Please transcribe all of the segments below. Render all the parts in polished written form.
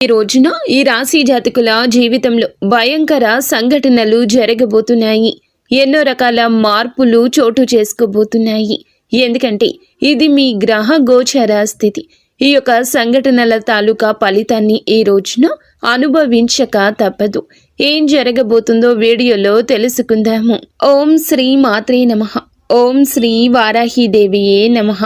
ఈ రోజున ఈ రాశి జాతకుల జీవితంలో భయంకర సంఘటనలు జరగబోతున్నాయి. ఎన్నో రకాల మార్పులు చోటు చేసుకోబోతున్నాయి. ఎందుకంటే ఇది మీ గ్రహ గోచర స్థితి. ఈ యొక్క సంఘటనల తాలూకా ఫలితాన్ని ఈ రోజున అనుభవించక తప్పదు. ఏం జరగబోతుందో వీడియోలో తెలుసుకుందాము. ఓం శ్రీ మాత్రే నమః. ఓం శ్రీ వారాహిదేవియే నమః.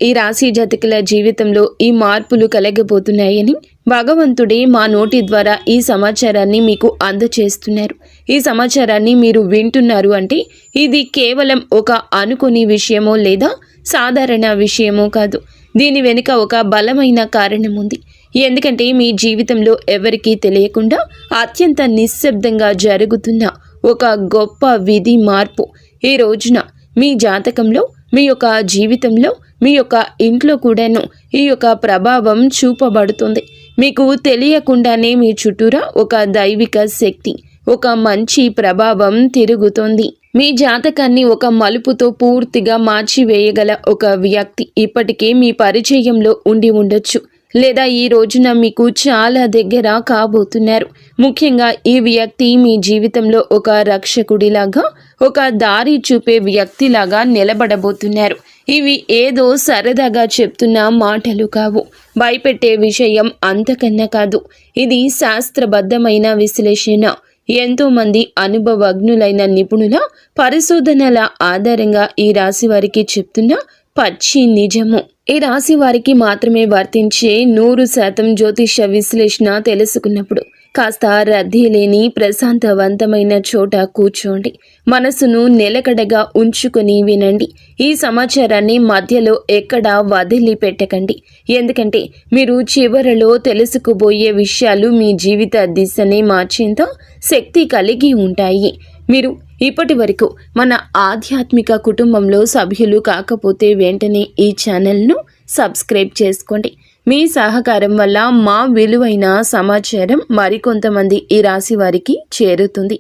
ఈ రాశి జాతకుల జీవితంలో ఈ మార్పులు కలగబోతున్నాయని భగవంతుడే మా నోటి ద్వారా ఈ సమాచారాన్ని మీకు అందచేస్తున్నారు. ఈ సమాచారాన్ని మీరు వింటున్నారు అంటే ఇది కేవలం ఒక అనుకోని విషయమో లేదా సాధారణ విషయమో కాదు. దీని వెనుక ఒక బలమైన కారణం ఉంది. ఎందుకంటే మీ జీవితంలో ఎవరికీ తెలియకుండా అత్యంత నిశ్శబ్దంగా జరుగుతున్న ఒక గొప్ప విధి మార్పు ఈ రోజున మీ జాతకంలో, మీ యొక్క జీవితంలో, మీ యొక్క ఇంట్లో కూడాను ఈ యొక్క ప్రభావం చూపబడుతుంది. మీకు తెలియకుండానే మీ చుట్టూరా ఒక దైవిక శక్తి, ఒక మంచి ప్రభావం తిరుగుతోంది. మీ జాతకాన్ని ఒక మలుపుతో పూర్తిగా మార్చివేయగల ఒక వ్యక్తి ఇప్పటికే మీ పరిచయంలో ఉండి ఉండొచ్చు, లేదా ఈ రోజున మీకు చాలా దగ్గర కాబోతున్నారు. ముఖ్యంగా ఈ వ్యక్తి మీ జీవితంలో ఒక రక్షకుడిలాగా, ఒక దారి చూపే వ్యక్తిలాగా నిలబడబోతున్నారు. ఇవి ఏదో సరదాగా చెప్తున్న మాటలు కావు, భయపెట్టే విషయం అంతకన్నా కాదు. ఇది శాస్త్రబద్ధమైన విశ్లేషణ. ఎంతోమంది అనుభవజ్ఞులైన నిపుణుల పరిశోధనల ఆధారంగా ఈ రాశి వారికి చెప్తున్న పచ్చి నిజము. ఈ రాశి వారికి మాత్రమే వర్తించే 100% జ్యోతిష విశ్లేషణ తెలుసుకున్నప్పుడు కాస్త రద్దీ లేని ప్రశాంతవంతమైన చోట కూర్చోండి. మనసును నిలకడగా ఉంచుకొని వినండి. ఈ సమాచారాన్ని మధ్యలో ఎక్కడా వదిలిపెట్టకండి. ఎందుకంటే మీరు చివరలో తెలుసుకోబోయే విషయాలు మీ జీవిత దిశనే మార్చేంత శక్తి కలిగి ఉంటాయి. మీరు ఇప్పటి వరకు మన ఆధ్యాత్మిక కుటుంబంలో సభ్యులు కాకపోతే వెంటనే ఈ ఛానల్ను సబ్స్క్రైబ్ చేసుకోండి. మీ సహకారం వల్ల మా విలువైన సమాచారం మరికొంతమంది ఈ రాశి వారికి చేరుతుంది.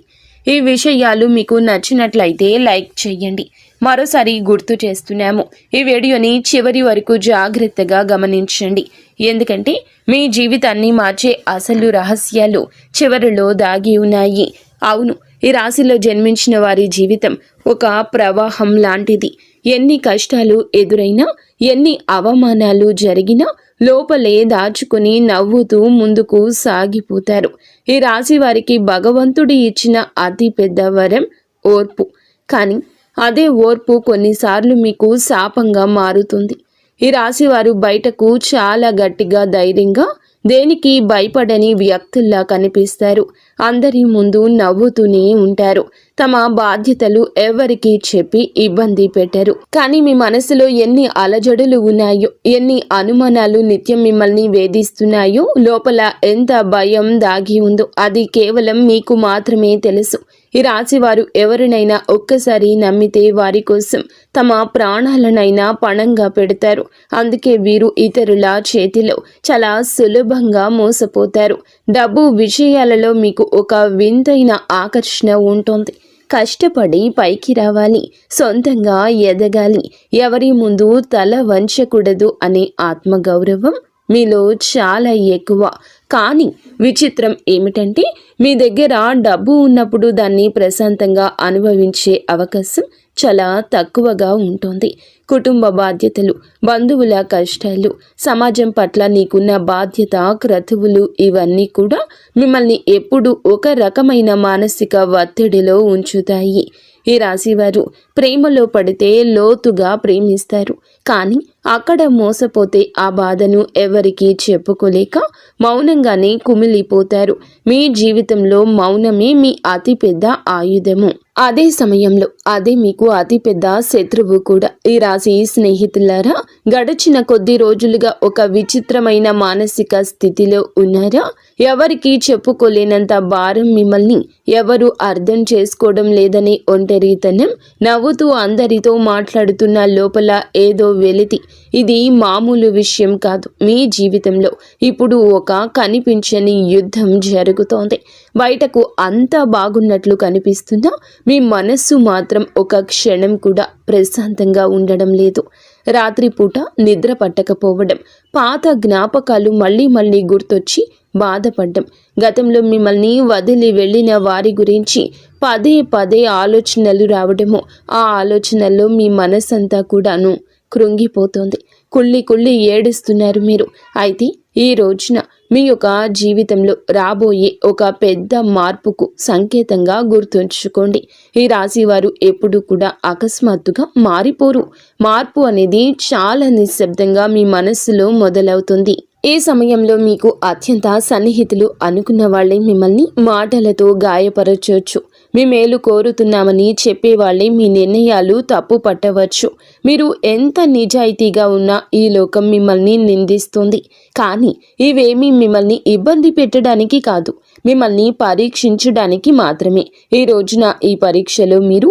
ఈ విషయాలు మీకు నచ్చినట్లయితే లైక్ చేయండి. మరోసారి గుర్తు చేస్తున్నాము, ఈ వీడియోని చివరి వరకు జాగ్రత్తగా గమనించండి. ఎందుకంటే మీ జీవితాన్ని మార్చే అసలు రహస్యాలు చివరిలో దాగి ఉన్నాయి. అవును, ఈ రాశిలో జన్మించిన వారి జీవితం ఒక ప్రవాహం లాంటిది. ఎన్ని కష్టాలు ఎదురైనా, ఎన్ని అవమానాలు జరిగినా లోపలే దాచుకుని నవ్వుతూ ముందుకు సాగిపోతారు. ఈ రాశి వారికి భగవంతుడి ఇచ్చిన అతి పెద్ద వరం ఓర్పు. కానీ అదే ఓర్పు కొన్నిసార్లు మీకు శాపంగా మారుతుంది. ఈ రాశి వారు బయటకు చాలా గట్టిగా, ధైర్యంగా, దేనికి భయపడని వ్యక్తుల్లా కనిపిస్తారు. అందరి ముందు నవ్వుతూనే ఉంటారు. తమ బాధ్యతలు ఎవరికి చెప్పి ఇబ్బంది పెట్టరు. కానీ మీ మనసులో ఎన్ని అలజడులు ఉన్నాయో, ఎన్ని అనుమానాలు నిత్యం మిమ్మల్ని వేధిస్తున్నాయో, లోపల ఎంత భయం దాగి ఉందో అది కేవలం మీకు మాత్రమే తెలుసు. ఈ రాశి వారు ఎవరినైనా ఒక్కసారి నమ్మితే వారి కోసం తమ ప్రాణాలనైనా పణంగా పెడతారు. అందుకే వీరు ఇతరుల చేతిలో చాలా సులభంగా మోసపోతారు. డబ్బు విషయాలలో మీకు ఒక వింతైన ఆకర్షణ ఉంటుంది. కష్టపడి పైకి రావాలి, సొంతంగా ఎదగాలి, ఎవరి ముందు తల వంచకూడదు అనే ఆత్మగౌరవం మీలో చాలా ఎక్కువ. కానీ విచిత్రం ఏమిటంటే మీ దగ్గర డబ్బు ఉన్నప్పుడు దాన్ని ప్రశాంతంగా అనుభవించే అవకాశం చాలా తక్కువగా ఉంటుంది. కుటుంబ బాధ్యతలు, బంధువుల కష్టాలు, సమాజం పట్ల నీకున్న బాధ్యత, క్రతువులు ఇవన్నీ కూడా మిమ్మల్ని ఎప్పుడూ ఒక రకమైన మానసిక ఒత్తిడిలో ఉంచుతాయి. ఈ రాశివారు ప్రేమలో పడితే లోతుగా ప్రేమిస్తారు. కానీ అక్కడ మోసపోతే ఆ బాధను ఎవరికీ చెప్పుకోలేక మౌనంగానే కుమిలిపోతారు. మీ జీవితంలో మౌనమే మీ అతిపెద్ద ఆయుధము. అదే సమయంలో అదే మీకు అతిపెద్ద శత్రువు కూడా. ఈ రాశి స్నేహితులారా, గడిచిన కొద్ది రోజులుగా ఒక విచిత్రమైన మానసిక స్థితిలో ఉన్నారా? ఎవరికి చెప్పుకోలేనంత భారం మిమ్మల్ని ఎవరు అర్థం చేసుకోవడం లేదనే ఒంటరితనం, నవ్వుతూ అందరితో మాట్లాడుతున్న లోపల ఏదో వెలితి. ఇది మామూలు విషయం కాదు. మీ జీవితంలో ఇప్పుడు ఒక కనిపించని యుద్ధం జరుగుతోంది. బయటకు అంతా బాగున్నట్లు కనిపిస్తున్నా మీ మనస్సు మాత్రం ఒక క్షణం కూడా ప్రశాంతంగా ఉండడం లేదు. రాత్రిపూట నిద్ర పట్టకపోవడం, పాత జ్ఞాపకాలు మళ్ళీ మళ్ళీ గుర్తొచ్చి బాధపడ్డం, గతంలో మిమ్మల్ని వదిలి వెళ్ళిన వారి గురించి పదే పదే ఆలోచనలు రావడము, ఆ ఆలోచనల్లో మీ మనసంతా కూడాను కృంగిపోతుంది. కుళ్ళి కుళ్ళి ఏడుస్తున్నారు మీరు. అయితే ఈ రోజున మీ యొక్క జీవితంలో రాబోయే ఒక పెద్ద మార్పుకు సంకేతంగా గుర్తుంచుకోండి. ఈ రాశి వారు ఎప్పుడు కూడా అకస్మాత్తుగా మారిపోరు. మార్పు అనేది చాలా నిశ్శబ్దంగా మీ మనస్సులో మొదలవుతుంది. ఈ సమయంలో మీకు అత్యంత సన్నిహితులు అనుకున్న వాళ్ళే మిమ్మల్ని మాటలతో గాయపరచవచ్చు. మీ మేలు కోరుతున్నామని చెప్పేవాళ్లే మీ నిర్ణయాలు తప్పు పట్టవచ్చు. మీరు ఎంత నిజాయితీగా ఉన్నా ఈ లోకం మిమ్మల్ని నిందిస్తుంది. కానీ ఇవేమీ మిమ్మల్ని ఇబ్బంది పెట్టడానికి కాదు, మిమ్మల్ని పరీక్షించడానికి మాత్రమే. ఈ రోజున ఈ పరీక్షలో మీరు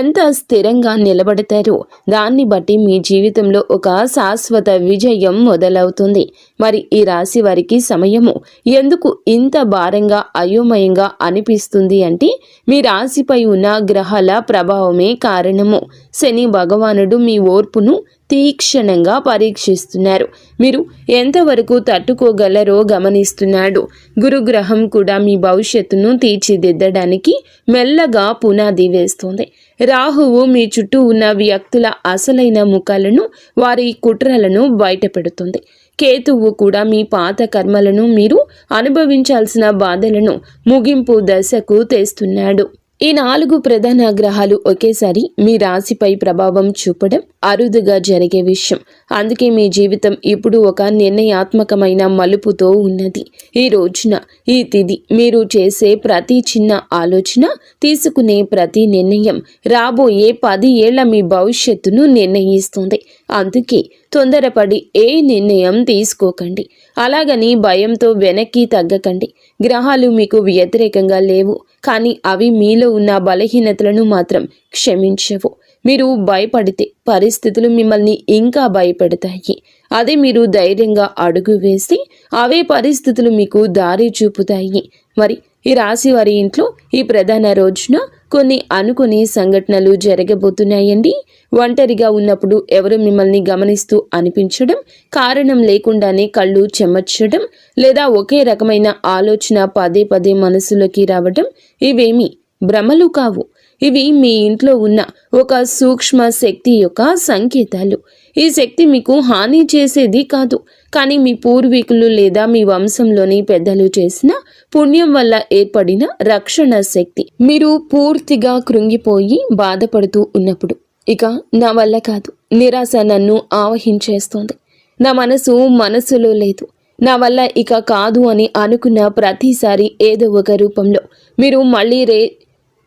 ఎంత స్థిరంగా నిలబడతారో దాన్ని బట్టి మీ జీవితంలో ఒక శాశ్వత విజయం మొదలవుతుంది. మరి ఈ రాశి వారికి సమయము ఎందుకు ఇంత భారంగా అయోమయంగా అనిపిస్తుంది అంటే మీ రాశిపై ఉన్న గ్రహాల ప్రభావమే కారణము. శని భగవానుడు మీ ఓర్పును తీక్షణంగా పరీక్షిస్తున్నారు. మీరు ఎంతవరకు తట్టుకోగలరో గమనిస్తున్నాడు. గురుగ్రహం కూడా మీ భవిష్యత్తును తీర్చిదిద్దడానికి మెల్లగా పునాది వేస్తుంది. రాహువు మీ చుట్టూ ఉన్న వ్యక్తుల అసలైన ముఖాలను, వారి కుట్రలను బయటపెడుతుంది. కేతువు కూడా మీ పాత కర్మలను, మీరు అనుభవించాల్సిన బాధలను ముగింపు దశకు తెస్తున్నాడు. ఈ 4 ప్రధాన గ్రహాలు ఒకేసారి మీ రాశిపై ప్రభావం చూపడం అరుదుగా జరిగే విషయం. అందుకే మీ జీవితం ఇప్పుడు ఒక నిర్ణయాత్మకమైన మలుపుతో ఉన్నది. ఈ రోజున, ఈ తిథి, మీరు చేసే ప్రతి చిన్న ఆలోచన, తీసుకునే ప్రతి నిర్ణయం రాబోయే 10 ఏళ్ల మీ భవిష్యత్తును నిర్ణయిస్తుంది. అందుకే తొందరపడి ఏ నిర్ణయం తీసుకోకండి. అలాగని భయంతో వెనక్కి తగ్గకండి. గ్రహాలు మీకు వ్యతిరేకంగా లేవు, కానీ అవి మీలో ఉన్న బలహీనతలను మాత్రం క్షమించవు. మీరు భయపడితే పరిస్థితులు మిమ్మల్ని ఇంకా భయపెడతాయి. అదే మీరు ధైర్యంగా అడుగు వేసి అవే పరిస్థితులు మీకు దారి చూపుతాయి. మరి ఈ రాశి వారి ఇంట్లో ఈ ప్రధాన రోజున కొన్ని అనుకుని సంఘటనలు జరగబోతున్నాయండి. ఒంటరిగా ఉన్నప్పుడు ఎవరు మిమ్మల్ని గమనిస్తూ అనిపించడం, కారణం లేకుండానే కళ్ళు చెమర్చడం, లేదా ఒకే రకమైన ఆలోచన పదే పదే మనసులోకి రావడం ఇవేమీ భ్రమలు కావు. ఇవి మీ ఇంట్లో ఉన్న ఒక సూక్ష్మ శక్తి యొక్క సంకేతాలు. ఈ శక్తి మీకు హాని చేసేది కాదు, కానీ మీ పూర్వీకులు లేదా మీ వంశంలోని పెద్దలు చేసిన పుణ్యం వల్ల ఏర్పడిన రక్షణ శక్తి. మీరు పూర్తిగా కృంగిపోయి బాధపడుతూ ఉన్నప్పుడు, ఇక నా వల్ల కాదు, నిరాశ నన్ను ఆవహించేస్తోంది, నా మనసులో లేదు, నా వల్ల ఇక కాదు అని అనుకున్న ప్రతిసారి ఏదో ఒక రూపంలో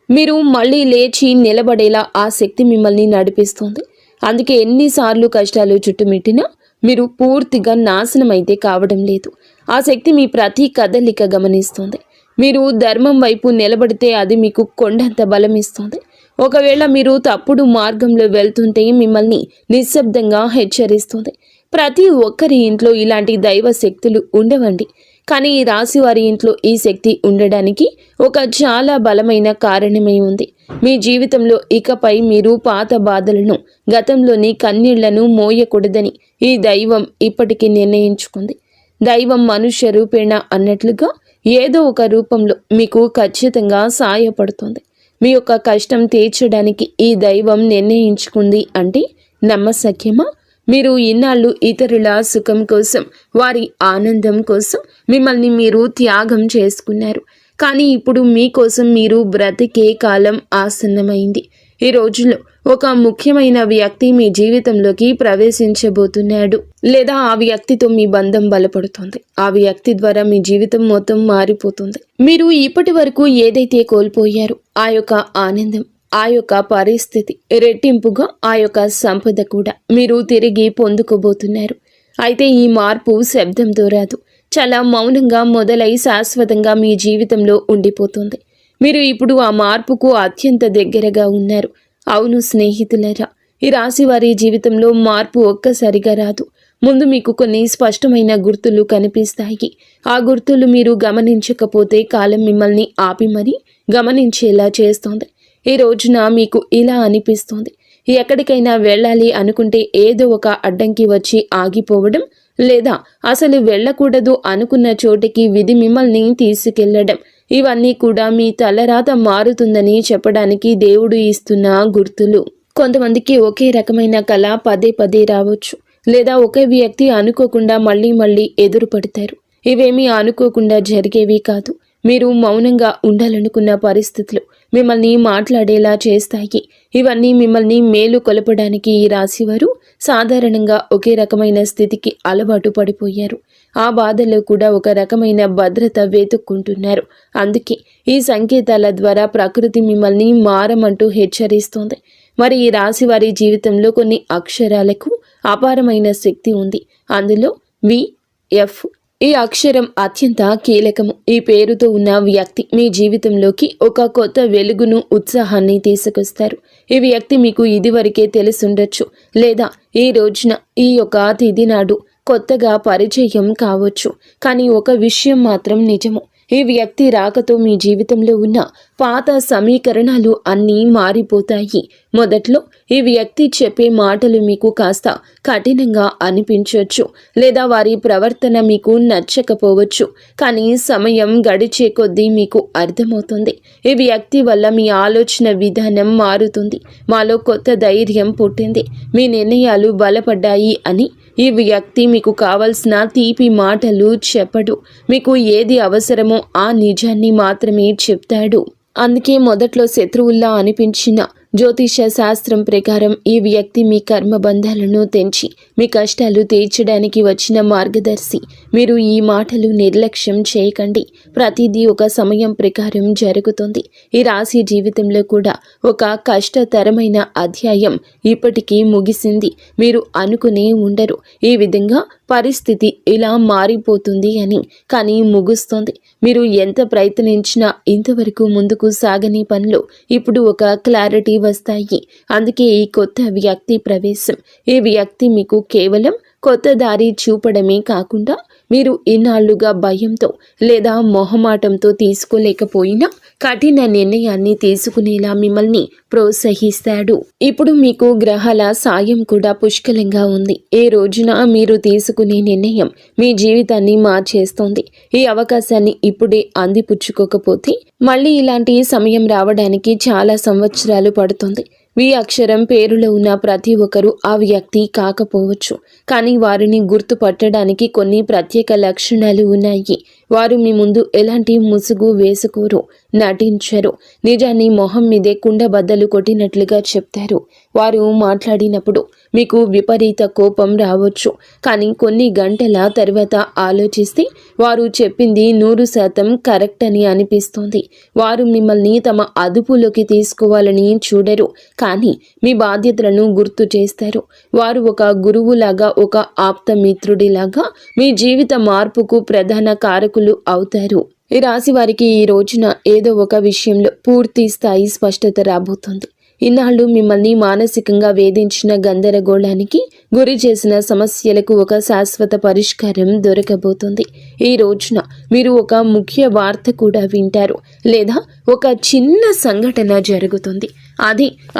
మీరు మళ్ళీ లేచి నిలబడేలా ఆ శక్తి మిమ్మల్ని నడిపిస్తోంది. అందుకే ఎన్నిసార్లు కష్టాలు చుట్టుమిట్టినా మీరు పూర్తిగా నాశనం అయితే కావడం లేదు. ఆ శక్తి మీ ప్రతి కదలిక గమనిస్తోంది. మీరు ధర్మం వైపు నిలబడితే అది మీకు కొండంత బలం ఇస్తుంది. ఒకవేళ మీరు తప్పుడు మార్గంలో వెళ్తుంటే మిమ్మల్ని నిశ్శబ్దంగా హెచ్చరిస్తుంది. ప్రతి ఒక్కరి ఇంట్లో ఇలాంటి దైవ శక్తులు ఉండవండి, కానీ ఈ రాశి వారి ఇంట్లో ఈ శక్తి ఉండడానికి ఒక చాలా బలమైన కారణమే ఉంది. మీ జీవితంలో ఇకపై మీరు పాత బాధలను, గతంలోని కన్నీళ్లను మోయకూడదని ఈ దైవం ఇప్పటికీ నిర్ణయించుకుంది. దైవం మనుష్య రూపేణ అన్నట్లుగా ఏదో ఒక రూపంలో మీకు ఖచ్చితంగా సాయపడుతుంది. మీ యొక్క కష్టం తీర్చడానికి ఈ దైవం నిర్ణయించుకుంది అంటే నమ్మశక్యమా? మీరు ఇన్నాళ్ళు ఇతరుల సుఖం కోసం, వారి ఆనందం కోసం మిమ్మల్ని మీరు త్యాగం చేసుకున్నారు. కానీ ఇప్పుడు మీకోసం మీరు బ్రతికే కాలం ఆసన్నమైంది. ఈ రోజుల్లో ఒక ముఖ్యమైన వ్యక్తి మీ జీవితంలోకి ప్రవేశించబోతున్నాడు, లేదా ఆ వ్యక్తితో మీ బంధం బలపడుతుంది. ఆ వ్యక్తి ద్వారా మీ జీవితం మొత్తం మారిపోతుంది. మీరు ఇప్పటి వరకు ఏదైతే కోల్పోయారో ఆ యొక్క ఆనందం, ఆ యొక్క పరిస్థితి, రెట్టింపుగా ఆ యొక్క సంపద కూడా మీరు తిరిగి పొందుకోబోతున్నారు. అయితే ఈ మార్పు శబ్దంతో రాదు, చాలా మౌనంగా మొదలై శాశ్వతంగా మీ జీవితంలో ఉండిపోతుంది. మీరు ఇప్పుడు ఆ మార్పుకు అత్యంత దగ్గరగా ఉన్నారు. అవును స్నేహితులరా, ఈ రాశి వారి జీవితంలో మార్పు ఒక్కసారిగా రాదు. ముందు మీకు కొన్ని స్పష్టమైన గుర్తులు కనిపిస్తాయి. ఆ గుర్తులు మీరు గమనించకపోతే కాలం మిమ్మల్ని ఆపి మరీ గమనించేలా చేస్తోంది. ఈ రోజున మీకు ఇలా అనిపిస్తోంది, ఎక్కడికైనా వెళ్ళాలి అనుకుంటే ఏదో ఒక అడ్డంకి వచ్చి ఆగిపోవడం, లేదా అసలు వెళ్ళకూడదు అనుకున్న చోటికి విధి మిమ్మల్ని తీసుకెళ్లడం, ఇవన్నీ కూడా మీ తలరాత మారుతుందని చెప్పడానికి దేవుడు ఇస్తున్న గుర్తులు. కొంతమందికి ఒకే రకమైన కళ పదే పదే రావచ్చు, లేదా ఒకే వ్యక్తి అనుకోకుండా మళ్ళీ మళ్ళీ ఎదురుపడతారు. ఇవేమీ అనుకోకుండా జరిగేవి కాదు. మీరు మౌనంగా ఉండాలనుకున్న పరిస్థితులు మిమ్మల్ని మాట్లాడేలా చేస్తాయి. ఇవన్నీ మిమ్మల్ని మేలు కొలపడానికి ఈ రాశివారు సాధారణంగా ఒకే రకమైన స్థితికి అలవాటు పడిపోయారు. ఆ బాధలో కూడా ఒక రకమైన భద్రత వెతుక్కుంటున్నారు. అందుకే ఈ సంకేతాల ద్వారా ప్రకృతి మిమ్మల్ని మారమంటూ హెచ్చరిస్తోంది. మరి ఈ రాశి వారి జీవితంలో కొన్ని అక్షరాలకు అపారమైన శక్తి ఉంది. అందులో వి.ఎఫ్. ఈ అక్షరం అత్యంత కీలకము. ఈ పేరుతో ఉన్న వ్యక్తి మీ జీవితంలోకి ఒక కొత్త వెలుగును, ఉత్సాహాన్ని తీసుకొస్తారు. ఈ వ్యక్తి మీకు ఇదివరకే తెలుసుండొచ్చు, లేదా ఈ రోజున ఈ యొక్క తిథి నాడు కొత్తగా పరిచయం కావచ్చు. కానీ ఒక విషయం మాత్రం నిజము. ఈ వ్యక్తి రాకతో మీ జీవితంలో ఉన్న పాత సమీకరణాలు అన్నీ మారిపోతాయి. మొదట్లో ఈ వ్యక్తి చెప్పే మాటలు మీకు కాస్త కఠినంగా అనిపించవచ్చు, లేదా వారి ప్రవర్తన మీకు నచ్చకపోవచ్చు. కానీ సమయం గడిచే కొద్దీ మీకు అర్థమవుతుంది, ఈ వ్యక్తి వల్ల మీ ఆలోచన విధానం మారుతుంది, మాలో కొత్త ధైర్యం పుట్టింది, మీ నిర్ణయాలు బలపడ్డాయి అని. ఈ వ్యక్తి మీకు కావలసిన తీపి మాటలు చెప్పడు, మీకు ఏది అవసరమో ఆ నిజాన్ని మాత్రమే చెప్తాడు. అందుకే మొదట్లో శత్రువుల్లా అనిపించిన జ్యోతిష శాస్త్రం ప్రకారం ఈ వ్యక్తి మీ కర్మబంధాలను తెంచి మీ కష్టాలు తీర్చడానికి వచ్చిన మార్గదర్శి. మీరు ఈ మాటలు నిర్లక్ష్యం చేయకండి. ప్రతిదీ ఒక సమయం ప్రకారం జరుగుతుంది. ఈ రాశి జీవితంలో కూడా ఒక కష్టతరమైన అధ్యాయం ఇప్పటికీ ముగిసింది. మీరు అనుకునే ఉండరు ఈ విధంగా పరిస్థితి ఇలా మారిపోతుంది అని, కానీ ముగుస్తుంది. మీరు ఎంత ప్రయత్నించినా ఇంతవరకు ముందుకు సాగని పనులు ఇప్పుడు ఒక క్లారిటీ వస్తాయి. అందుకే ఈ కొత్త వ్యక్తి ప్రవేశం. ఈ వ్యక్తి మీకు కేవలం కొత్త దారి చూపడమే కాకుండా మీరు ఇన్నాళ్లుగా భయంతో లేదా మొహమాటంతో తీసుకోలేకపోయినా కఠిన నిర్ణయాన్ని తీసుకునేలా మిమ్మల్ని ప్రోత్సహిస్తాడు. ఇప్పుడు మీకు గ్రహాల సాయం కూడా పుష్కలంగా ఉంది. ఏ రోజున మీరు తీసుకునే నిర్ణయం మీ జీవితాన్ని మార్చేస్తోంది. ఈ అవకాశాన్ని ఇప్పుడే అందిపుచ్చుకోకపోతే మళ్ళీ ఇలాంటి సమయం రావడానికి చాలా సంవత్సరాలు పడుతుంది. వి అక్షరం పేరులో ఉన్న ప్రతి ఒక్కరూ ఆ వ్యక్తి కాకపోవచ్చు, కానీ వారిని గుర్తుపట్టడానికి కొన్ని ప్రత్యేక లక్షణాలు ఉన్నాయి. వారు మీ ముందు ఎలాంటి ముసుగు వేసుకోరు, నటించరు. నిజాన్ని మొహం మీదే కుండబద్దలు కొట్టినట్లుగా చెప్తారు. వారు మాట్లాడినప్పుడు మీకు విపరీత కోపం రావచ్చు, కానీ కొన్ని గంటల తర్వాత ఆలోచిస్తే వారు చెప్పింది 100% కరెక్ట్ అని అనిపిస్తుంది. వారు మిమ్మల్ని తమ అదుపులోకి తీసుకోవాలని చూడరు, కానీ మీ బాధ్యతలను గుర్తు చేస్తారు. వారు ఒక గురువులాగా, ఒక ఆప్త మిత్రుడిలాగా మీ జీవిత మార్పుకు ప్రధాన కారకులు అవుతారు. ఈ రాశి వారికి ఈ రోజున ఏదో ఒక విషయంలో పూర్తి స్థాయి స్పష్టత రాబోతుంది. ఇన్నాళ్ళు మిమ్మల్ని మానసికంగా వేధించిన గందరగోళానికి గురి చేసిన సమస్యలకు ఒక శాశ్వత పరిష్కారం దొరకబోతుంది. ఈ రోజున మీరు ఒక ముఖ్య వార్త కూడా వింటారు, లేదా ఒక చిన్న సంఘటన జరుగుతుంది.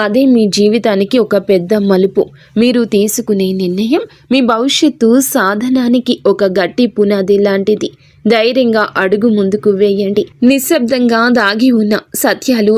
అదే మీ జీవితానికి ఒక పెద్ద మలుపు. మీరు తీసుకునే నిర్ణయం మీ భవిష్యత్తు సాధనానికి ఒక గట్టి పునాది లాంటిది. ధైర్యంగా అడుగు ముందుకు వేయండి. నిశ్శబ్దంగా దాగి ఉన్న సత్యాలు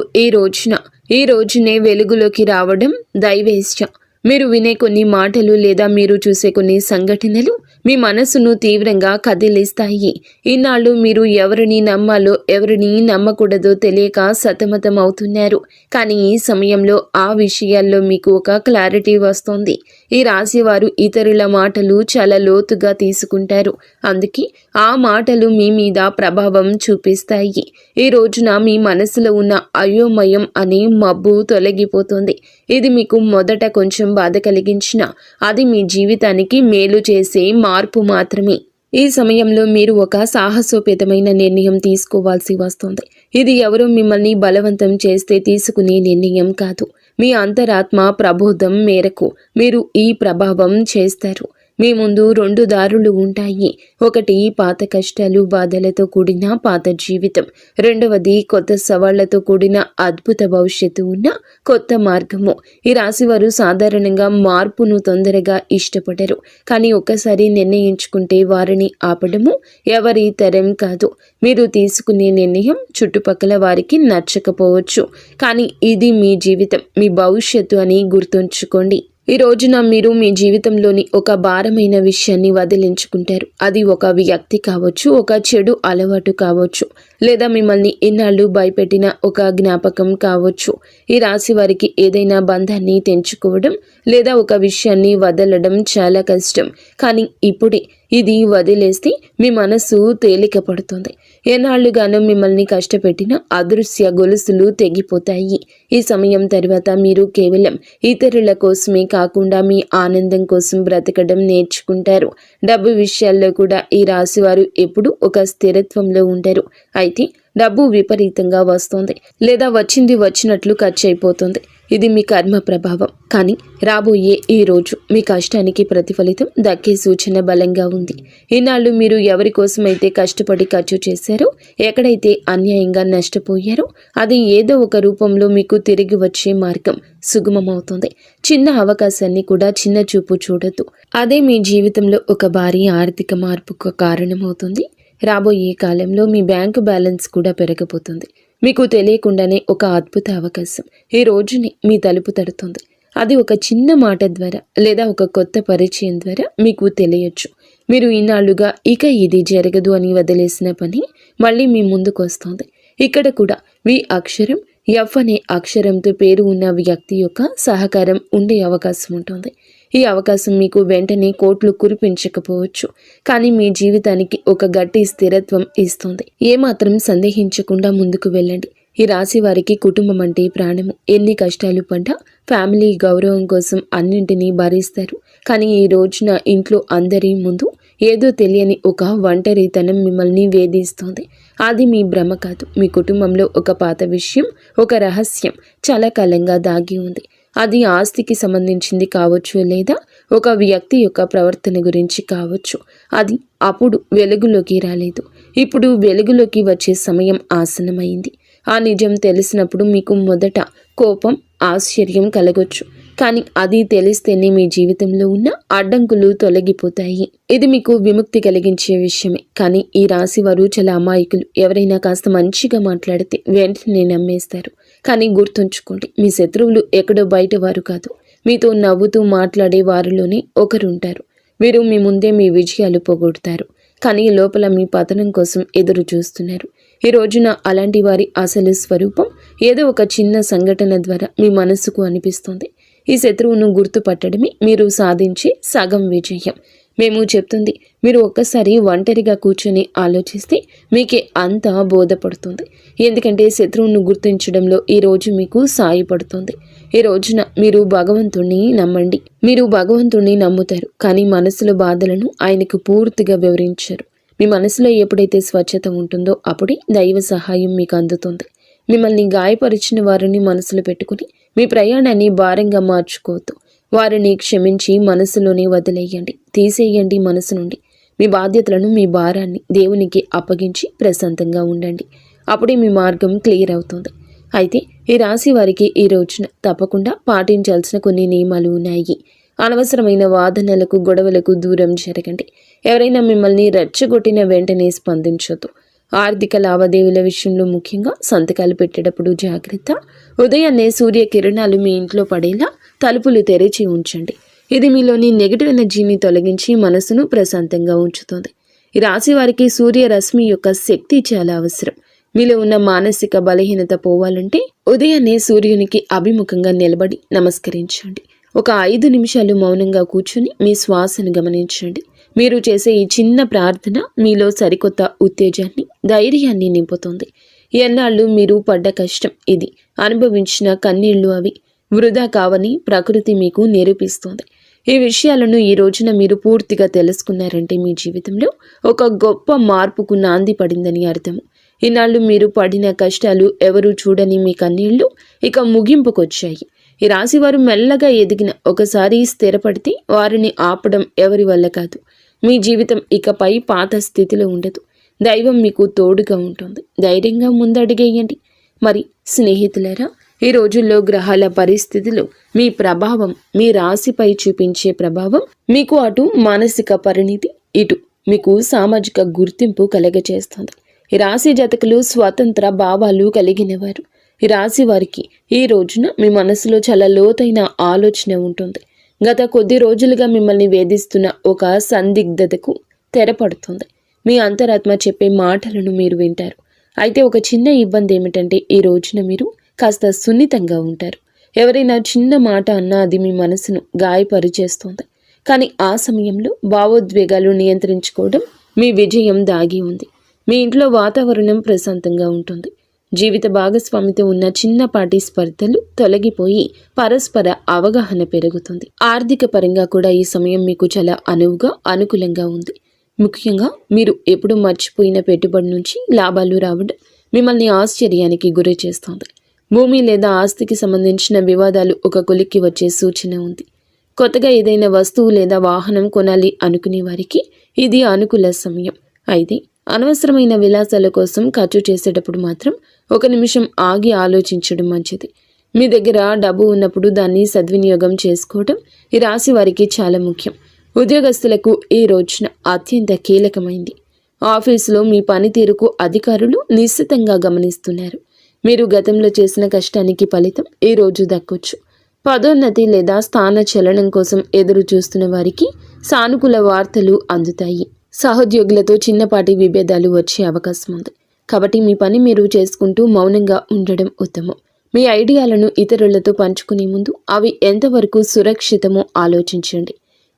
ఈ రోజునే వెలుగులోకి రావడం దైవేచ్ఛ. మీరు వినే కొన్ని మాటలు లేదా మీరు చూసే కొన్ని సంఘటనలు మీ మనసును తీవ్రంగా కదిలిస్తాయి. ఇన్నాళ్ళు మీరు ఎవరిని నమ్మాలో ఎవరిని నమ్మకూడదో తెలియక సతమతం అవుతున్నారు. కానీ ఈ సమయంలో ఆ విషయాల్లో మీకు ఒక క్లారిటీ వస్తుంది. ఈ రాశి వారు ఇతరుల మాటలు చాలా లోతుగా తీసుకుంటారు. అందుకే ఆ మాటలు మీ మీద ప్రభావం చూపిస్తాయి. ఈ రోజున మీ మనసులో ఉన్న అయోమయం అనే మబ్బు తొలగిపోతుంది. ఇది మీకు మొదట కొంచెం బాధ కలిగించిన అది మీ జీవితానికి మేలు చేసే మార్పు మాత్రమే. ఈ సమయంలో మీరు ఒక సాహసోపేతమైన నిర్ణయం తీసుకోవాల్సి వస్తుంది. ఇది ఎవరో మిమ్మల్ని బలవంతం చేస్తే తీసుకునే నిర్ణయం కాదు. మీ అంతరాత్మ ప్రబోధం మేరకు మీరు ఈ ప్రభావం చేస్తారు. మీ ముందు 2 దారులు ఉంటాయి. ఒకటి పాత కష్టాలు బాధలతో కూడిన పాత జీవితం, రెండవది కొత్త సవాళ్లతో కూడిన అద్భుత భవిష్యత్తు ఉన్న కొత్త మార్గము. ఈ రాశివారు సాధారణంగా మార్పును తొందరగా ఇష్టపడరు, కానీ ఒక్కసారి నిర్ణయించుకుంటే వారిని ఆపడము ఎవరి తరం కాదు. మీరు తీసుకునే నిర్ణయం చుట్టుపక్కల వారికి నచ్చకపోవచ్చు, కానీ ఇది మీ జీవితం, మీ భవిష్యత్తు అని గుర్తుంచుకోండి. ఈ రోజున మీరు మీ జీవితంలోని ఒక భారమైన విషయాన్ని వదిలించుకుంటారు. అది ఒక వ్యక్తి కావచ్చు, ఒక చెడు అలవాటు కావచ్చు, లేదా మిమ్మల్ని ఇన్నాళ్ళు భయపెట్టిన ఒక జ్ఞాపకం కావచ్చు. ఈ రాశి వారికి ఏదైనా బంధాన్ని తెంచుకోవడం లేదా ఒక విషయాన్ని వదలడం చాలా కష్టం, కానీ ఇప్పుడే ఇది వదిలేస్తే మీ మనసు తేలిక పడుతుంది. ఎన్నాళ్లుగానో మిమ్మల్ని కష్టపెట్టిన అదృశ్య గొలుసులు తెగిపోతాయి. ఈ సమయం తర్వాత మీరు కేవలం ఇతరుల కోసమే కాకుండా మీ ఆనందం కోసం బ్రతకడం నేర్చుకుంటారు. డబ్బు విషయాల్లో కూడా ఈ రాశివారు ఎప్పుడూ ఒక స్థిరత్వంలో ఉంటారు. అయితే డబ్బు విపరీతంగా వస్తుంది, లేదా వచ్చింది వచ్చినట్లు ఖర్చు అయిపోతుంది. ఇది మీ కర్మ ప్రభావం, కానీ రాబోయే ఈ రోజు మీ కష్టానికి ప్రతిఫలితం దక్కే సూచన బలంగా ఉంది. ఈనాళ్ళు మీరు ఎవరి కోసమైతే కష్టపడి ఖర్చు చేశారో, ఎక్కడైతే అన్యాయంగా నష్టపోయారో, అది ఏదో ఒక రూపంలో మీకు తిరిగి వచ్చే మార్గం సుగమమవుతుంది. చిన్న అవకాశాన్ని కూడా చిన్న చూపు చూడొద్దు. అదే మీ జీవితంలో ఒక భారీ ఆర్థిక మార్పుకు కారణమవుతుంది. రాబోయే కాలంలో మీ బ్యాంకు బ్యాలెన్స్ కూడా పెరగబోతుంది. మీకు తెలియకుండానే ఒక అద్భుత అవకాశం ఈ రోజుని మీ తలుపు తడుతుంది. అది ఒక చిన్న మాట ద్వారా లేదా ఒక కొత్త పరిచయం ద్వారా మీకు తెలియచ్చు. మీరు ఇన్నాళ్లుగా ఇక ఇది జరగదు అని వదిలేసిన పని మళ్ళీ మీ ముందుకు వస్తుంది. ఇక్కడ కూడా వి అక్షరం, ఎఫ్ అనే అక్షరంతో పేరు ఉన్న వ్యక్తి యొక్క సహకారం ఉండే అవకాశం ఉంటుంది. ఈ అవకాశం మీకు వెంటనే కోట్లు కురిపించకపోవచ్చు, కానీ మీ జీవితానికి ఒక గట్టి స్థిరత్వం ఇస్తుంది. ఏమాత్రం సందేహించకుండా ముందుకు వెళ్ళండి. ఈ రాశి వారికి కుటుంబం అంటే ప్రాణము. ఎన్ని కష్టాలు పడ్డా ఫ్యామిలీ గౌరవం కోసం అన్నింటినీ భరిస్తారు. కానీ ఈ రోజున ఇంట్లో అందరి ముందు ఏదో తెలియని ఒక ఒంటరితనం మిమ్మల్ని వేధిస్తోంది. అది మీ భ్రమ కాదు. మీ కుటుంబంలో ఒక పాత విషయం, ఒక రహస్యం చాలా కాలంగా దాగి ఉంది. అది ఆస్తికి సంబంధించింది కావచ్చు, లేదా ఒక వ్యక్తి యొక్క ప్రవర్తన గురించి కావచ్చు. అది అప్పుడు వెలుగులోకి రాలేదు. ఇప్పుడు వెలుగులోకి వచ్చే సమయం ఆసన్నమైంది. ఆ నిజం తెలిసినప్పుడు మీకు మొదట కోపం, ఆశ్చర్యం కలగొచ్చు, కానీ అది తెలిస్తేనే మీ జీవితంలో ఉన్న అడ్డంకులు తొలగిపోతాయి. ఇది మీకు విముక్తి కలిగించే విషయమే. కానీ ఈ రాశి వారు చాలా అమాయకులు. ఎవరైనా కాస్త మంచిగా మాట్లాడితే వెంటనే నమ్మేస్తారు. కానీ గుర్తుంచుకోండి, మీ శత్రువులు ఎక్కడో బయట వారు కాదు, మీతో నవ్వుతూ మాట్లాడే వారిలోనే ఒకరుంటారు. వీరు మీ ముందే మీ విజయాలు పోగొడతారు, కానీ లోపల మీ పతనం కోసం ఎదురు చూస్తున్నారు. ఈ రోజున అలాంటి వారి అసలు స్వరూపం ఏదో ఒక చిన్న సంఘటన ద్వారా మీ మనసుకు అనిపిస్తుంది. ఈ శత్రువును గుర్తుపట్టడమే మీరు సాధించే సగం విజయం. మేము చెప్తుంది మీరు ఒక్కసారి ఒంటరిగా కూర్చొని ఆలోచిస్తే మీకే అంతా బోధపడుతుంది. ఎందుకంటే శత్రువును గుర్తించడంలో ఈ రోజు మీకు సాయపడుతుంది. ఈ రోజున మీరు భగవంతుణ్ణి నమ్మండి. మీరు భగవంతుణ్ణి నమ్ముతారు, కానీ మనసులో బాధలను ఆయనకు పూర్తిగా వివరించారు. మీ మనసులో ఎప్పుడైతే స్వచ్ఛత ఉంటుందో అప్పుడే దైవ సహాయం మీకు అందుతుంది. మిమ్మల్ని గాయపరిచిన వారిని మనసులో పెట్టుకుని మీ ప్రయాణాన్ని భారంగా మార్చుకోవద్దు. వారిని క్షమించి మనసులోనే వదిలేయండి, తీసేయండి మనసు నుండి. మీ బాధ్యతలను, మీ భారాన్ని దేవునికి అప్పగించి ప్రశాంతంగా ఉండండి. అప్పుడే మీ మార్గం క్లియర్ అవుతుంది. అయితే ఈ రాశి వారికి ఈ రోజున తప్పకుండా పాటించాల్సిన కొన్ని నియమాలు ఉన్నాయి. అనవసరమైన వాదనలకు, గొడవలకు దూరం జరగండి. ఎవరైనా మిమ్మల్ని రెచ్చగొట్టిన వెంటనే స్పందించొద్దు. ఆర్థిక లావాదేవీల విషయంలో ముఖ్యంగా సంతకాలు పెట్టేటప్పుడు జాగ్రత్త. ఉదయాన్నే సూర్య కిరణాలు మీ ఇంట్లో పడేలా తలుపులు తెరిచి ఉంచండి. ఇది మీలోని నెగిటివ్ ఎనర్జీని తొలగించి మనసును ప్రశాంతంగా ఉంచుతుంది. ఈ రాశి వారికి సూర్యరశ్మి యొక్క శక్తి చాలా అవసరం. మీలో ఉన్న మానసిక బలహీనత పోవాలంటే ఉదయాన్నే సూర్యునికి అభిముఖంగా నిలబడి నమస్కరించండి. ఒక 5 నిమిషాలు మౌనంగా కూర్చుని మీ శ్వాసను గమనించండి. మీరు చేసే ఈ చిన్న ప్రార్థన మీలో సరికొత్త ఉత్తేజాన్ని, ధైర్యాన్ని నింపుతుంది. ఎన్నాళ్ళు మీరు పడ్డ కష్టం ఇది, అనుభవించిన కన్నీళ్లు అవి వృధా కావని ప్రకృతి మీకు నిరూపిస్తుంది. ఈ విషయాలను ఈ రోజున మీరు పూర్తిగా తెలుసుకున్నారంటే మీ జీవితంలో ఒక గొప్ప మార్పుకు నాంది పడిందని అర్థం. ఈనాళ్ళు మీరు పడిన కష్టాలు, ఎవరు చూడని మీ కన్నీళ్లు ఇక ముగింపుకొచ్చాయి. ఈ రాశి వారు మెల్లగా ఎదిగిన ఒకసారి స్థిరపడితే వారిని ఆపడం ఎవరి వల్ల కాదు. మీ జీవితం ఇకపై పాత స్థితిలో ఉండదు. దైవం మీకు తోడుగా ఉంటుంది. ధైర్యంగా ముందడుగేయండి. మరి స్నేహితులారా, ఈ రోజుల్లో గ్రహాల పరిస్థితులు మీ ప్రభావం, మీ రాశిపై చూపించే ప్రభావం మీకు అటు మానసిక పరిణితి, ఇటు మీకు సామాజిక గుర్తింపు కలగజేస్తుంది. ఈ రాశి జాతకులు స్వతంత్ర భావాలు కలిగినవారు. ఈ రాశి వారికి ఈ రోజున మీ మనసులో చాలా లోతైన ఆలోచన ఉంటుంది. గత కొద్ది రోజులుగా మిమ్మల్ని వేధిస్తున్న ఒక సందిగ్ధతకు తెరపడుతుంది. మీ అంతరాత్మ చెప్పే మాటలను మీరు వింటారు. అయితే ఒక చిన్న ఇబ్బంది ఏమిటంటే ఈ రోజున మీరు కాస్త సున్నితంగా ఉంటారు. ఎవరైనా చిన్న మాట అన్నా అది మీ మనసును గాయపరిచేస్తుంది. కానీ ఆ సమయంలో భావోద్వేగాలు నియంత్రించుకోవడం మీ విజయం దాగి ఉంది. మీ ఇంట్లో వాతావరణం ప్రశాంతంగా ఉంటుంది. జీవిత భాగస్వామితో ఉన్న చిన్నపాటి స్పర్ధలు తొలగిపోయి పరస్పర అవగాహన పెరుగుతుంది. ఆర్థిక పరంగా కూడా ఈ సమయం మీకు చాలా అనుకూలంగా ఉంది. ముఖ్యంగా మీరు ఎప్పుడు మర్చిపోయిన పెట్టుబడి నుంచి లాభాలు రావడం మిమ్మల్ని ఆశ్చర్యానికి గురి చేస్తుంది. భూమి లేదా ఆస్తికి సంబంధించిన వివాదాలు ఒక కొలిక్కి వచ్చే సూచన ఉంది. కొత్తగా ఏదైనా వస్తువు లేదా వాహనం కొనాలి అనుకునే వారికి ఇది అనుకూల సమయం. అయితే అనవసరమైన విలాసాల కోసం ఖర్చు చేసేటప్పుడు మాత్రం ఒక నిమిషం ఆగి ఆలోచించడం మంచిది. మీ దగ్గర డబ్బు ఉన్నప్పుడు దాన్ని సద్వినియోగం చేసుకోవడం ఈ రాశి వారికి చాలా ముఖ్యం. ఉద్యోగస్తులకు ఈ రోజున అత్యంత కీలకమైంది. ఆఫీసులో మీ పనితీరుకు అధికారులు నిశ్చితంగా గమనిస్తున్నారు. మీరు గతంలో చేసిన కష్టానికి ఫలితం ఈ రోజు దక్కొచ్చు. పదోన్నతి లేదా స్థాన చలనం కోసం ఎదురు చూస్తున్న వారికి సానుకూల వార్తలు అందుతాయి. సహోద్యోగులతో చిన్నపాటి విభేదాలు వచ్చే అవకాశం ఉంది. కాబట్టి మీ పని మీరు చేసుకుంటూ మౌనంగా ఉండడం ఉత్తమం. మీ ఐడియాలను ఇతరులతో పంచుకునే ముందు అవి ఎంతవరకు సురక్షితమో ఆలోచించండి.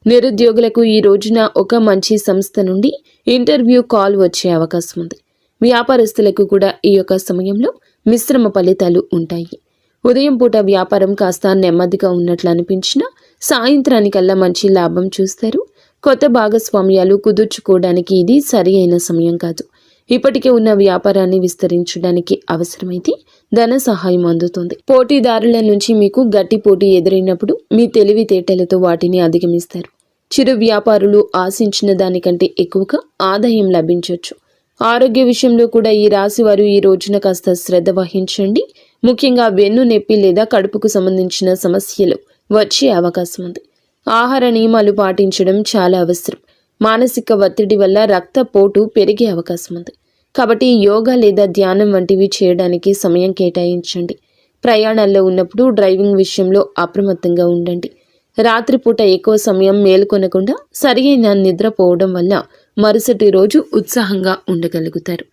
నిరుద్యోగులకు ఈ రోజున ఒక మంచి సంస్థ నుండి ఇంటర్వ్యూ కాల్ వచ్చే అవకాశం ఉంది. వ్యాపారస్తులకు కూడా ఈ యొక్క సమయంలో మిశ్రమ ఫలితాలు ఉంటాయి. ఉదయం పూట వ్యాపారం కాస్త నెమ్మదిగా ఉన్నట్లు అనిపించినా సాయంత్రానికల్లా మంచి లాభం చూస్తారు. కొత్త భాగస్వామ్యాలు కుదుర్చుకోవడానికి ఇది సరి అయిన సమయం కాదు. ఇప్పటికే ఉన్న వ్యాపారాన్ని విస్తరించడానికి అవసరమైతే ధన సహాయం అందుతుంది. పోటీదారుల నుంచి మీకు గట్టి పోటీ ఎదురైనప్పుడు మీ తెలివితేటలతో వాటిని అధిగమిస్తారు. చిరు వ్యాపారులు ఆశించిన దానికంటే ఎక్కువగా ఆదాయం లభించవచ్చు. ఆరోగ్య విషయంలో కూడా ఈ రాశి వారు ఈ రోజున కాస్త శ్రద్ధ వహించండి. ముఖ్యంగా వెన్ను నొప్పి లేదా కడుపుకు సంబంధించిన సమస్యలు వచ్చే అవకాశం ఉంది. ఆహార నియమాలు పాటించడం చాలా అవసరం. మానసిక ఒత్తిడి వల్ల రక్తపోటు పెరిగే అవకాశం ఉంది. కాబట్టి యోగా లేదా ధ్యానం వంటివి చేయడానికి సమయం కేటాయించండి. ప్రయాణాల్లో ఉన్నప్పుడు డ్రైవింగ్ విషయంలో అప్రమత్తంగా ఉండండి. రాత్రిపూట ఎక్కువ సమయం మేల్కొనకుండా సరియైన నిద్రపోవడం వల్ల మరుసటి రోజు ఉత్సాహంగా ఉండగలుగుతారు.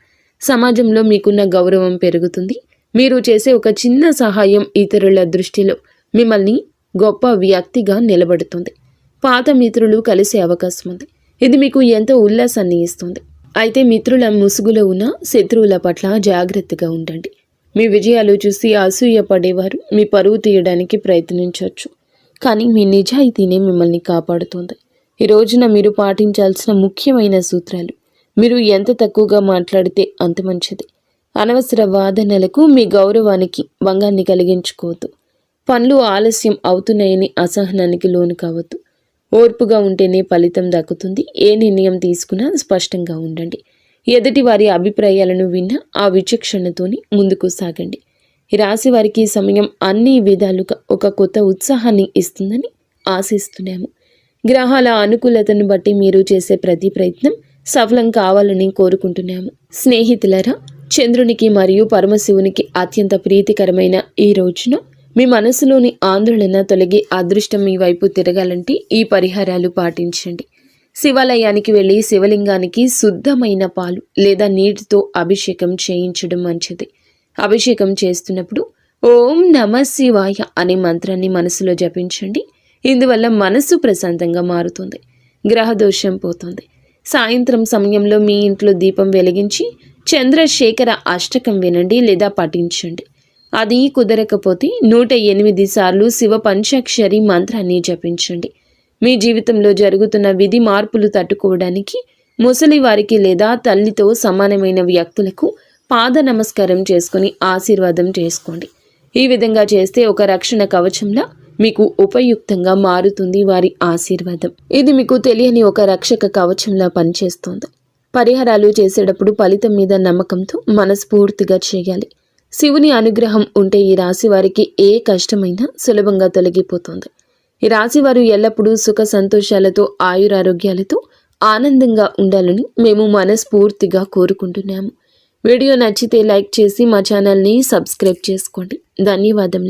సమాజంలో మీకున్న గౌరవం పెరుగుతుంది. మీరు చేసే ఒక చిన్న సహాయం ఇతరుల దృష్టిలో మిమ్మల్ని గొప్ప వ్యక్తిగా నిలబడుతుంది. పాత మిత్రులు కలిసే అవకాశం ఉంది. ఇది మీకు ఎంతో ఉల్లాసాన్ని ఇస్తుంది. అయితే మిత్రుల ముసుగులో ఉన్న శత్రువుల పట్ల జాగ్రత్తగా ఉండండి. మీ విజయాలు చూసి అసూయ పడేవారు మీ పరువు తీయడానికి ప్రయత్నించవచ్చు. కానీ మీ నిజాయితీనే మిమ్మల్ని కాపాడుతుంది. ఈ రోజున మీరు పాటించాల్సిన ముఖ్యమైన సూత్రాలు: మీరు ఎంత తక్కువగా మాట్లాడితే అంత మంచిది. అనవసర వాదనలకు మీ గౌరవానికి భంగాన్ని కలిగించుకోవద్దు. పనులు ఆలస్యం అవుతున్నాయని అసహనానికి లోను కావద్దు. ఓర్పుగా ఉంటేనే ఫలితం దక్కుతుంది. ఏ నిర్ణయం తీసుకున్నా స్పష్టంగా ఉండండి. ఎదుటి వారి అభిప్రాయాలను విన్నా ఆ విచక్షణతోని ముందుకు సాగండి. ఈ రాశి వారికి ఈ సమయం అన్ని విధాలుగా ఒక కొత్త ఉత్సాహాన్ని ఇస్తుందని ఆశిస్తున్నాము. గ్రహాల అనుకూలతను బట్టి మీరు చేసే ప్రతి ప్రయత్నం సఫలం కావాలని కోరుకుంటున్నాము. స్నేహితులారా, చంద్రునికి మరియు పరమశివునికి అత్యంత ప్రీతికరమైన ఈ రోజున మీ మనసులోని ఆందోళన తొలగి అదృష్టం మీ వైపు తిరగాలంటే ఈ పరిహారాలు పాటించండి. శివాలయానికి వెళ్ళి శివలింగానికి శుద్ధమైన పాలు లేదా నీటితో అభిషేకం చేయించడం మంచిది. అభిషేకం చేస్తున్నప్పుడు ఓం నమ శివాయ అనే మంత్రాన్ని మనసులో జపించండి. ఇందువల్ల మనసు ప్రశాంతంగా మారుతుంది, గ్రహదోషం పోతుంది. సాయంత్రం సమయంలో మీ ఇంట్లో దీపం వెలిగించి చంద్రశేఖర అష్టకం వినండి లేదా పఠించండి. అది కుదరకపోతే 108 సార్లు శివ పంచాక్షరి మంత్రాన్ని జపించండి. మీ జీవితంలో జరుగుతున్న విధి మార్పులు తట్టుకోవడానికి ముసలి వారికి లేదా తల్లితో సమానమైన వ్యక్తులకు పాద నమస్కారం చేసుకుని ఆశీర్వాదం చేసుకోండి. ఈ విధంగా చేస్తే ఒక రక్షణ కవచంలా మీకు ఉపయుక్తంగా మారుతుంది వారి ఆశీర్వాదం. ఇది మీకు తెలియని ఒక రక్షక కవచంలా పనిచేస్తుంది. పరిహారాలు చేసేటప్పుడు ఫలితం మీద నమ్మకంతో మనస్ఫూర్తిగా చేయాలి. శివుని అనుగ్రహం ఉంటే ఈ రాశి వారికి ఏ కష్టమైనా సులభంగా తొలగిపోతుంది. ఈ రాశి వారు ఎల్లప్పుడూ సుఖ సంతోషాలతో ఆయురారోగ్యాలతో ఆనందంగా ఉండాలని మేము మనస్ఫూర్తిగా కోరుకుంటున్నాము. వీడియో నచ్చితే లైక్ చేసి మా ఛానల్ని సబ్స్క్రైబ్ చేసుకోండి. ధన్యవాదములు.